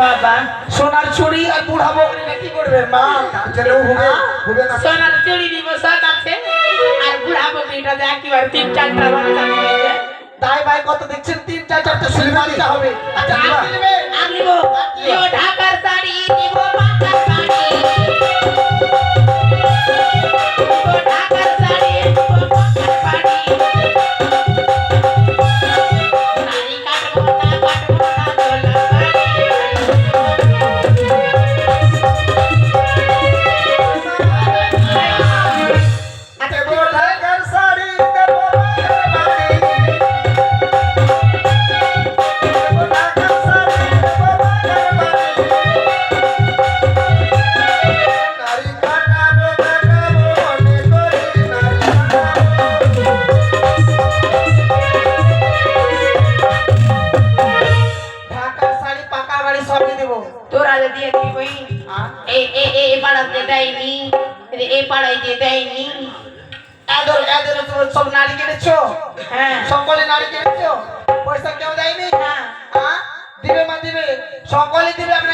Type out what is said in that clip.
বাবা সোনার চুড়ি আর বুড়া বকরিটা কি করবে মা? চলেও হবে হবে না। সোনার চুড়ি দিব সব আছে আর বুড়া বকরিটা দেখ কি আর 3-4টা বাচ্চা দিবে তাই ভাই কত দেখছেন 3-4টা ছেলে বাচ্চা হবে। আচ্ছা দিবা? আপনি নেবে? আমি নিব নিব ঢাকার শাড়ি নিব পাকার শাড়ি নিব ঢাকার শাড়ি নিব পাকার শাড়ি শাড়ি কাটবো না দোলা আচ্ছা দেবো ঢাকার শাড়ি, দেবো বাংলার বাড়ি। দেবো ঢাকার শাড়ি, দেবো বাংলার বাড়ি। নারী কাটাবো কাটাবো মনে করি নারী কাটাবো। ঢাকার শাড়ি পাকা বাড়ি সবই দেবো। তোরা যদি একই কই এই পাড়াতে দেয়নি এই পাড়ায় দিয়ে দেয়নি এদের এদের সব নারী কিনেছো? হ্যাঁ সকলে নারী কিনেছো? পয়সা কেউ দেয়নি? হ্যাঁ হ্যাঁ দিবে মা দিবে, সকলে দিবে। আপনি